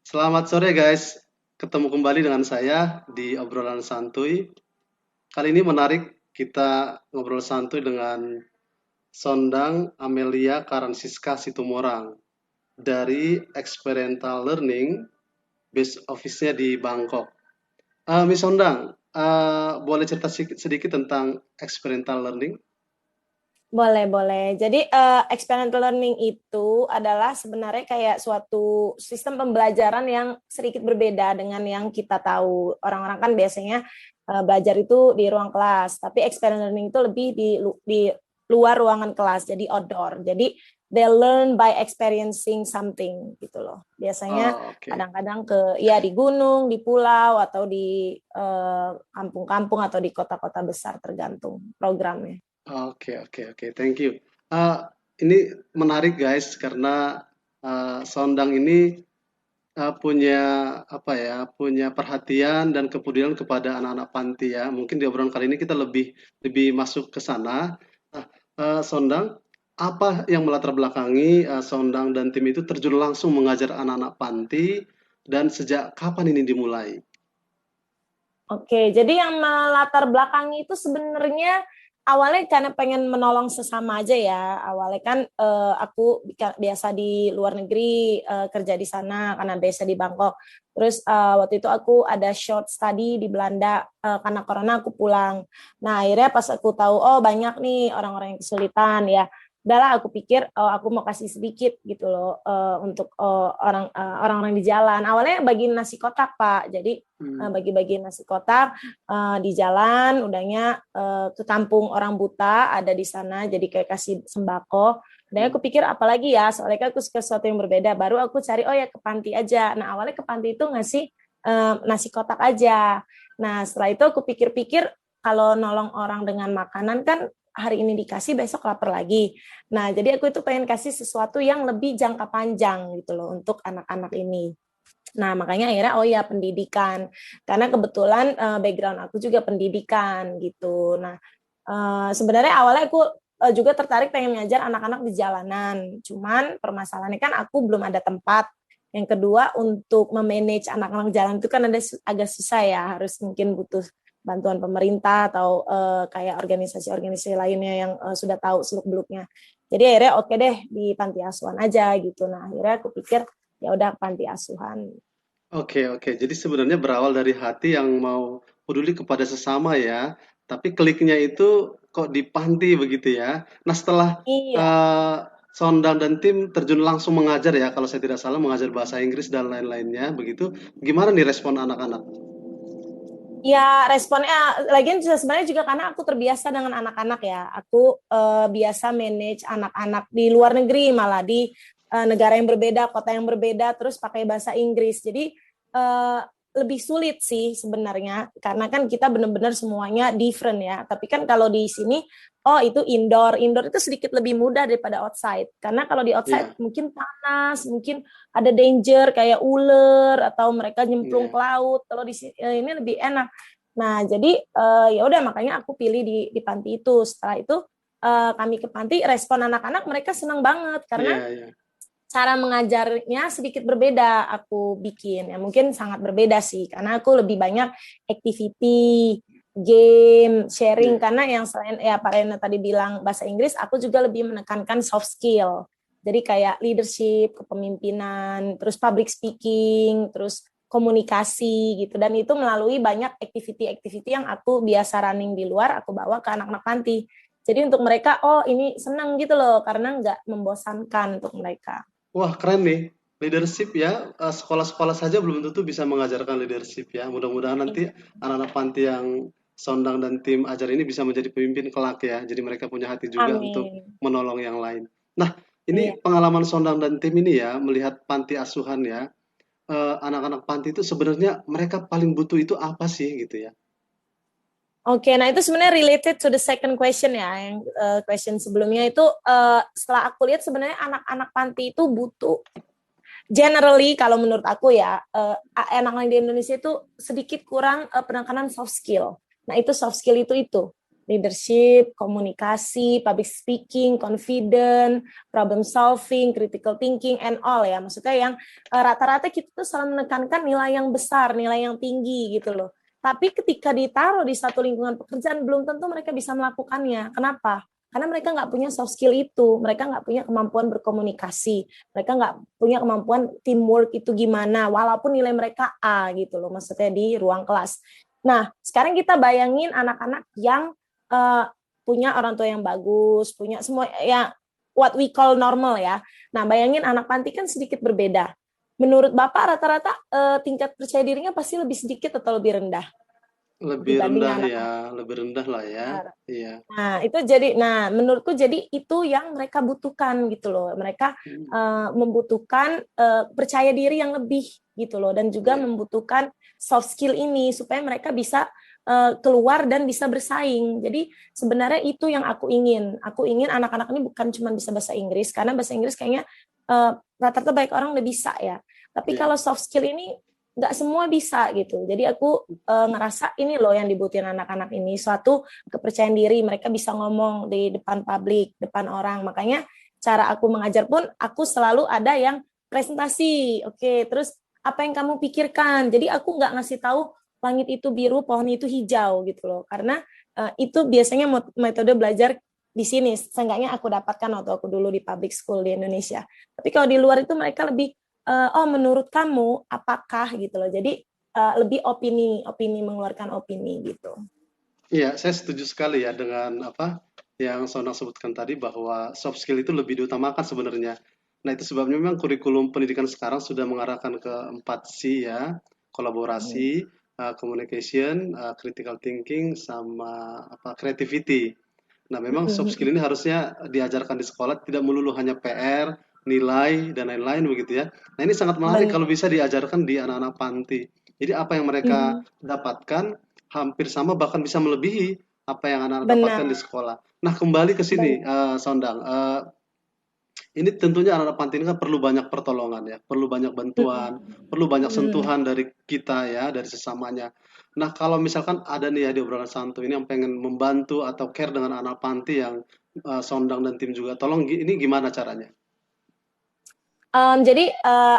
Selamat sore guys, ketemu kembali dengan saya di obrolan santuy. Kali ini menarik kita ngobrol santuy dengan Sondang Amelia Karansiska Situmorang dari Experiential Learning base office-nya di Bangkok. Miss Sondang, boleh cerita sedikit tentang Experiential Learning? Boleh, boleh. Jadi, experiential learning itu adalah sebenarnya kayak suatu sistem pembelajaran yang sedikit berbeda dengan yang kita tahu. Orang-orang kan biasanya belajar itu di ruang kelas, tapi experiential learning itu lebih di luar ruangan kelas, jadi outdoor. Jadi, they learn by experiencing something gitu loh. Biasanya Oh, oke. kadang-kadang ya di gunung, di pulau, atau di kampung-kampung atau di kota-kota besar tergantung programnya. Oke, oke, oke, thank you. Eh, ini menarik guys karena Sondang ini punya apa ya, punya perhatian dan kepedulian kepada anak-anak panti ya. Mungkin di obrolan kali ini kita lebih lebih masuk ke sana. Nah, Sondang, apa yang melatar belakangi Sondang dan tim itu terjun langsung mengajar anak-anak panti dan sejak kapan ini dimulai? Oke, jadi yang melatar belakangi itu sebenarnya awalnya karena pengen menolong sesama aja ya. Awalnya kan aku biasa di luar negeri kerja di sana karena biasa di Bangkok. Terus waktu itu aku ada short study di Belanda karena corona aku pulang. Nah akhirnya pas aku tahu oh banyak nih orang-orang yang kesulitan ya. Udahlah aku pikir oh, aku mau kasih sedikit gitu loh untuk orang-orang di jalan. Awalnya bagi nasi kotak Pak. Jadi Hmm, bagi-bagi nasi kotak di jalan, udahnya ke kampung orang buta ada di sana, jadi kayak kasih sembako. Dan hmm. aku pikir apalagi ya, soalnya kan aku suka sesuatu yang berbeda. Baru aku cari oh ya ke panti aja. Nah awalnya ke panti itu ngasih nasi kotak aja. Nah setelah itu aku pikir-pikir kalau nolong orang dengan makanan kan hari ini dikasih besok lapar lagi. Nah jadi aku itu pengen kasih sesuatu yang lebih jangka panjang gitu loh untuk anak-anak ini. Nah, makanya akhirnya oh ya pendidikan. Karena kebetulan background aku juga pendidikan gitu. Nah, sebenarnya awalnya aku juga tertarik pengen ngajar anak-anak di jalanan. Cuman permasalahannya kan aku belum ada tempat. Yang kedua untuk memanage anak-anak jalan itu kan ada agak susah ya, harus mungkin butuh bantuan pemerintah atau kayak organisasi-organisasi lainnya yang sudah tahu seluk-beluknya. Jadi akhirnya oke deh di panti asuhan aja gitu. Nah, akhirnya aku pikir ya udah panti asuhan. Oke, oke. Jadi sebenarnya berawal dari hati yang mau peduli kepada sesama ya, tapi kliknya itu kok di panti begitu ya. Nah, setelah Iya, eh, Sondang dan tim terjun langsung mengajar ya, kalau saya tidak salah mengajar bahasa Inggris dan lain-lainnya begitu. Gimana nih respon anak-anak? ya responnya lagian sebenarnya juga karena aku terbiasa dengan anak-anak ya. Aku biasa manage anak-anak di luar negeri malah di negara yang berbeda, kota yang berbeda, terus pakai bahasa Inggris. Jadi uh, lebih sulit sih sebenarnya karena kan kita benar-benar semuanya different ya. Tapi kan kalau di sini oh itu indoor itu sedikit lebih mudah daripada outside. Karena kalau di outside Iya, mungkin panas, mungkin ada danger kayak ular atau mereka nyemplung iya. ke laut. Kalau di sini ini lebih enak. Nah, jadi ya udah makanya aku pilih di panti itu. Setelah itu kami ke panti, respon anak-anak mereka senang banget karena Iya, iya. cara mengajarnya sedikit berbeda aku bikin. Ya mungkin sangat berbeda sih karena aku lebih banyak activity, game, sharing Iya. karena yang selain ya Pak Rena tadi bilang bahasa Inggris, aku juga lebih menekankan soft skill. Jadi kayak leadership, kepemimpinan, terus public speaking, terus komunikasi gitu dan itu melalui banyak activity-activity yang aku biasa running di luar aku bawa ke anak-anak panti. Jadi untuk mereka oh ini senang gitu loh karena nggak membosankan untuk mereka. Wah, keren nih. Leadership ya, sekolah-sekolah saja belum tentu bisa mengajarkan leadership ya. Mudah-mudahan nanti anak-anak panti yang Sondang dan tim ajar ini bisa menjadi pemimpin kelak ya. Jadi mereka punya hati juga untuk Amin. menolong yang lain. Nah, ini Iya. pengalaman Sondang dan tim ini ya, melihat panti asuhan ya. Anak-anak panti itu sebenarnya mereka paling butuh itu apa sih gitu ya? Oke, nah itu sebenarnya related to the second question ya, yang question sebelumnya itu setelah aku lihat sebenarnya anak-anak panti itu butuh generally kalau menurut aku ya anak-anak di Indonesia itu sedikit kurang penekanan soft skill. Nah itu soft skill itu leadership, komunikasi, public speaking, confident, problem solving, critical thinking, and all ya. Maksudnya yang rata-rata kita tuh selalu menekankan nilai yang besar, nilai yang tinggi gitu loh. Tapi ketika ditaruh di satu lingkungan pekerjaan, belum tentu mereka bisa melakukannya. Kenapa? Karena mereka nggak punya soft skill itu, mereka nggak punya kemampuan berkomunikasi, mereka nggak punya kemampuan teamwork itu gimana, walaupun nilai mereka A gitu loh, maksudnya di ruang kelas. Nah, sekarang kita bayangin anak-anak yang punya orang tua yang bagus, punya semua ya what we call normal ya. Nah, bayangin anak panti kan sedikit berbeda. Menurut Bapak rata-rata tingkat percaya dirinya pasti lebih sedikit atau lebih rendah Lebih dibanding rendah anak. ya, lebih rendah lah ya. Iya. Nah, itu jadi, nah menurutku jadi itu yang mereka butuhkan gitu loh. Mereka membutuhkan percaya diri yang lebih gitu loh, dan juga Iya. membutuhkan soft skill ini supaya mereka bisa keluar dan bisa bersaing. Jadi sebenarnya itu yang aku ingin. Aku ingin anak-anak ini bukan cuma bisa bahasa Inggris, karena bahasa Inggris kayaknya rata-rata banyak orang udah bisa ya. Tapi Iya. kalau soft skill ini nggak semua bisa gitu. Jadi aku ngerasa ini loh yang dibutuhin anak-anak ini, suatu kepercayaan diri, mereka bisa ngomong di depan publik, depan orang. Makanya cara aku mengajar pun aku selalu ada yang presentasi. Oke, terus apa yang kamu pikirkan? Jadi aku nggak ngasih tahu langit itu biru, pohon itu hijau gitu loh. Karena itu biasanya metode belajar di sini. Seenggaknya aku dapatkan waktu aku dulu di public school di Indonesia. Tapi kalau di luar itu mereka lebih oh menurut kamu apakah gitu loh. Jadi lebih opini mengeluarkan opini gitu. Iya, saya setuju sekali ya dengan apa yang Sonang sebutkan tadi bahwa soft skill itu lebih diutamakan sebenarnya. Nah, itu sebabnya memang kurikulum pendidikan sekarang sudah mengarahkan ke 4C ya, kolaborasi, communication, critical thinking, sama apa creativity. Nah, memang soft skill ini harusnya diajarkan di sekolah, tidak melulu hanya PR, nilai, dan lain-lain begitu ya. Nah, ini sangat menarik kalau Benar. bisa diajarkan di anak-anak panti. Jadi apa yang mereka dapatkan hampir sama, bahkan bisa melebihi apa yang anak-anak dapatkan di Benar. sekolah. Nah, kembali ke sini, Benar. Sondang. Ini tentunya anak-anak panti ini kan perlu banyak pertolongan ya, perlu banyak bantuan, perlu banyak sentuhan dari kita ya, dari sesamanya. Nah, kalau misalkan ada nih ya di obrolan santu ini yang pengen membantu atau care dengan anak panti yang Sondang dan tim juga, tolong ini gimana caranya? Jadi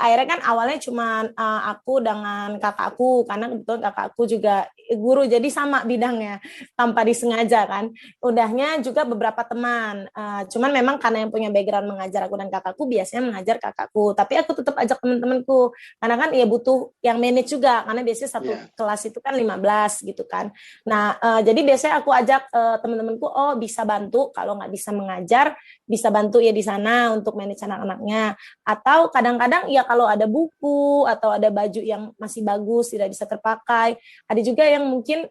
akhirnya kan awalnya cuma aku dengan kakakku, karena kebetulan kakakku juga guru, jadi sama bidangnya tanpa disengaja kan. Udahnya juga beberapa teman, cuman memang karena yang punya background mengajar aku dan kakakku biasanya mengajar kakakku, tapi aku tetap ajak teman-temanku karena kan ya butuh yang manage juga, karena biasanya satu Ya, kelas itu kan 15 gitu kan. Nah jadi biasanya aku ajak teman-temanku, oh bisa bantu kalau nggak bisa mengajar, bisa bantu ya di sana untuk manage anak-anaknya. Atau kadang-kadang ya kalau ada buku atau ada baju yang masih bagus tidak bisa terpakai, ada juga yang mungkin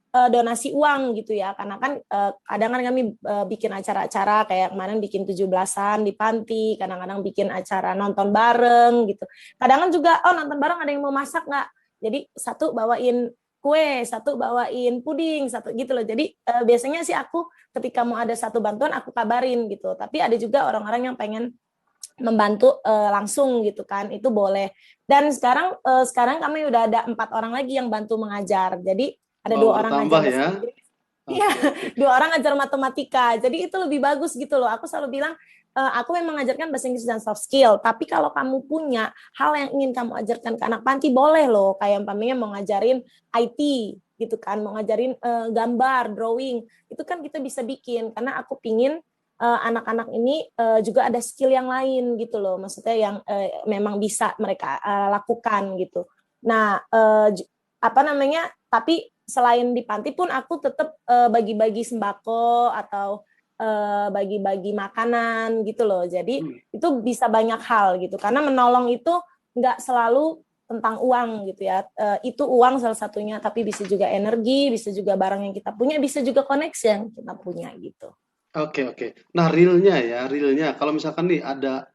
donasi uang gitu ya, karena kan kadang kan kami bikin acara-acara kayak kemarin bikin 17-an di panti, kadang-kadang bikin acara nonton bareng gitu. Kadang kan juga oh nonton bareng ada yang mau masak nggak, jadi satu bawain kue, satu bawain puding, satu gitu loh. Jadi biasanya sih aku ketika mau ada satu bantuan aku kabarin gitu, tapi ada juga orang-orang yang pengen membantu langsung gitu kan, itu boleh. Dan sekarang kami udah ada 4 orang lagi yang bantu mengajar, jadi ada wow 2 orang ngajar bertambah bahasa ya. Inggris. Iya, Oke, oke. 2 orang ngajar matematika, jadi itu lebih bagus gitu loh. Aku selalu bilang aku memang mengajarkan bahasa Inggris dan soft skill, tapi kalau kamu punya hal yang ingin kamu ajarkan ke anak panti boleh loh, kayak umpamanya mau ngajarin IT gitu kan, mau ngajarin gambar, drawing, itu kan kita bisa bikin, karena aku pingin anak-anak ini juga ada skill yang lain gitu loh, maksudnya yang memang bisa mereka lakukan gitu. Nah, apa namanya? Tapi selain di panti pun aku tetap bagi-bagi sembako atau bagi-bagi makanan gitu loh. Jadi Hmm. itu bisa banyak hal gitu. Karena menolong itu nggak selalu tentang uang gitu ya. Itu uang salah satunya, tapi bisa juga energi, bisa juga barang yang kita punya, bisa juga koneksi yang kita punya gitu. Oke, oke. Nah, realnya ya, realnya. Kalau misalkan nih ada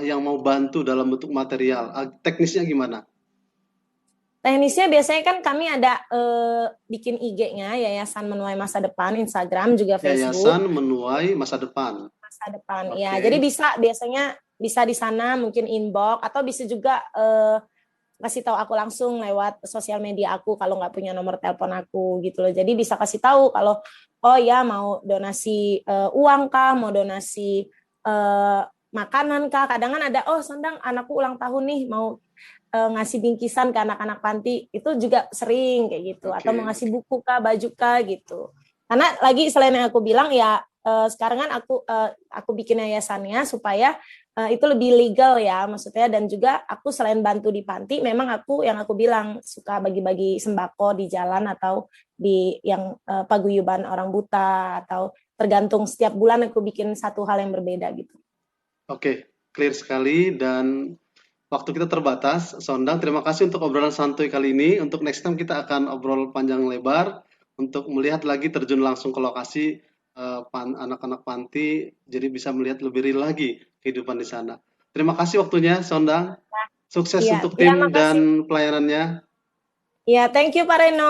yang mau bantu dalam bentuk material, teknisnya gimana? Teknisnya biasanya kan kami ada bikin IG-nya Yayasan Menuai Masa Depan, Instagram juga Yayasan Facebook. Menuai Masa Depan. Masa Depan ya. Oke. Jadi biasanya bisa di sana mungkin inbox atau bisa juga kasih tahu aku langsung lewat sosial media aku kalau nggak punya nomor telepon aku gitu loh. Jadi bisa kasih tahu kalau oh ya mau donasi uang kah, mau donasi makanan kah. Kadang kan ada oh Sondang anakku ulang tahun nih mau ngasih bingkisan ke anak-anak panti itu juga sering kayak gitu atau mau Oke, ngasih oke. buku kah baju kah gitu karena lagi selain yang aku bilang ya sekarang kan aku bikin yayasannya supaya itu lebih legal ya maksudnya dan juga aku selain bantu di panti memang aku yang aku bilang suka bagi-bagi sembako di jalan atau di yang paguyuban orang buta atau tergantung setiap bulan aku bikin satu hal yang berbeda gitu. Oke, clear sekali dan waktu kita terbatas. Sondang, terima kasih untuk obrolan santuy kali ini. Untuk next time kita akan obrol panjang lebar untuk melihat lagi terjun langsung ke lokasi anak-anak panti, jadi bisa melihat lebih real lagi kehidupan di sana. Terima kasih waktunya, Sondang. Sukses Iya, untuk ya tim makasih. dan pelayanannya. Ya, thank you Pak Reno.